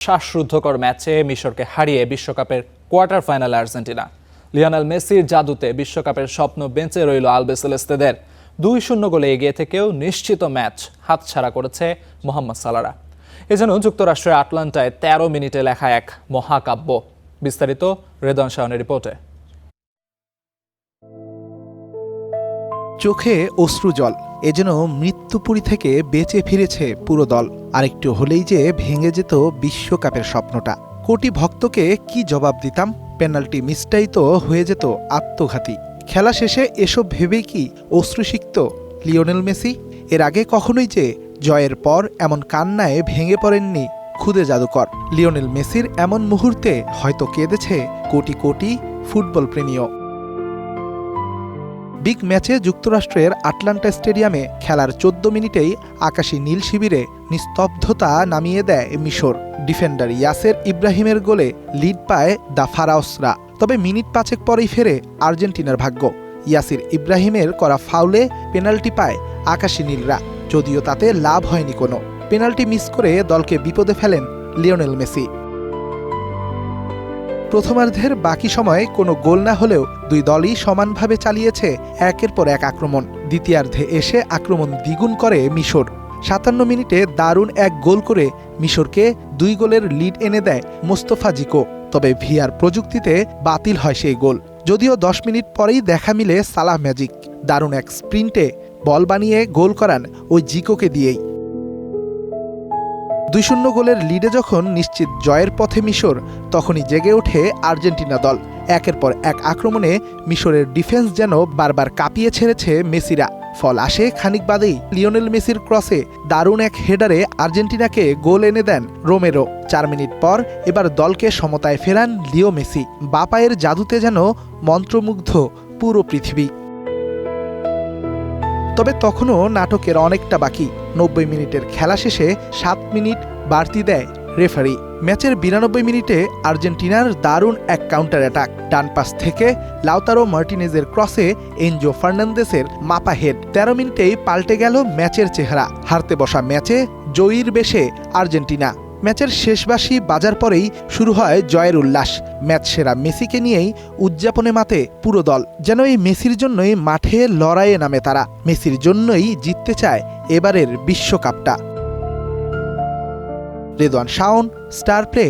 শ্বাসরুদ্ধকর ম্যাচে মিশরকে হারিয়ে বিশ্বকাপের কোয়ার্টার ফাইনালে আর্জেন্টিনা। লিওনেল মেসির জাদুতে বিশ্বকাপের স্বপ্ন বেঁচে রইল আলবিসেলেস্তেদের। 2-0 গোলে এগিয়ে থেকেও নিশ্চিত ম্যাচ হাতছাড়া করেছে মোহাম্মদ সালারা। এজন্য যুক্তরাষ্ট্রের আটলান্টায় 13 মিনিটে লেখা এক মহাকাব্য। বিস্তারিত রেদওয়ান শাওনের রিপোর্টে। চোখে অশ্রুজল, এজন্য মৃত্যুপুরী থেকে বেঁচে ফিরেছে পুরো দল। আরেকটু হলেই যে ভেঙে যেত বিশ্বকাপের স্বপ্নটা। কোটি ভক্তকে কি জবাব দিতাম? পেনাল্টি মিসটাই তো হয়ে যেত আত্মঘাতী। খেলা শেষে এসব ভেবেই কি অশ্রুসিক্ত লিওনেল মেসি? এর আগে কখনোই যে জয়ের পর এমন কান্নায় ভেঙে পড়েননি খুদে জাদুকর। লিওনেল মেসির এমন মুহূর্তে হয়তো কেঁদেছে কোটি কোটি ফুটবল প্রেমীও। বিগ ম্যাচে যুক্তরাষ্ট্রের আটলান্টা স্টেডিয়ামে খেলার 14 মিনিটেই আকাশী নীল শিবিরে নিস্তব্ধতা নামিয়ে দেয় মিশর। ডিফেন্ডার ইয়াসের ইব্রাহিমের গোলে লিড পায় দ্য ফারাওসরা। তবে মিনিট 5 পরেই ফেরে আর্জেন্টিনার ভাগ্য। ইয়াসির ইব্রাহিমের করা ফাউলে পেনাল্টি পায় আকাশী নীলরা, যদিও তাতে লাভ হয়নি কোনো। পেনাল্টি মিস করে দলকে বিপদে ফেলেন লিওনেল মেসি। প্রথমার্ধের বাকি সময়ে কোনো গোল না হলেও দুই দলই সমানভাবে চালিয়েছে একের পর এক আক্রমণ। দ্বিতীয়ার্ধে এসে আক্রমণ দ্বিগুণ করে মিশর। 57 মিনিটে দারুণ এক গোল করে মিশরকে 2 গোলের লিড এনে দেয় মোস্তফা জিকো। তবে ভিআর প্রযুক্তিতে বাতিল হয় সেই গোল। যদিও 10 মিনিট পরেই দেখা মিলে সালাহ ম্যাজিক। দারুণ এক স্প্রিন্টে বল বানিয়ে গোল করান ওই জিকোকে দিয়েই। 2-0 গোলের লিডে যখন নিশ্চিত জয়ের পথে মিশর, তখনই জেগে ওঠে আর্জেন্টিনা দল। একের পর এক আক্রমণে মিশরের ডিফেন্স যেন বারবার কাঁপিয়ে ছেড়েছে মেসিরা। ফল আসে খানিক বাদেই লিওনেল মেসির ক্রসে দারুণ এক হেডারে আর্জেন্টিনাকে গোল এনে দেন রোমেরো। 4 মিনিট পর এবার দলকে সমতায় ফেরান লিও মেসি। বাঁ পায়ের জাদুতে যেন মন্ত্রমুগ্ধ পুরো পৃথিবী। তবে তখনও নাটকের অনেকটা বাকি। 90 মিনিটের খেলা শেষে 7 মিনিট বাড়তি দেয় রেফারি। ম্যাচের 92 মিনিটে আর্জেন্টিনার দারুণ এক কাউন্টার অ্যাটাক। ডান পাশ থেকে লাউতারো মার্টিনেজের ক্রসে এনজো ফার্নান্দেসের মাপা হেড। 13 মিনিটেই পাল্টে গেল ম্যাচের চেহারা। হারতে বসা ম্যাচে জয়ীর বেশে আর্জেন্টিনা। ম্যাচের শেষ বাঁশি বাজার পরেই শুরু হয় জয়ের উল্লাস। ম্যাচ সেরা মেসিকে নিয়েই উদযাপনে মাতে পুরো দল। যেন এই মেসির জন্যই মাঠে লড়াইয়ে নামে তারা। মেসির জন্যই জিততে চায় এবারের বিশ্বকাপটা। Redwan Shaon, star play.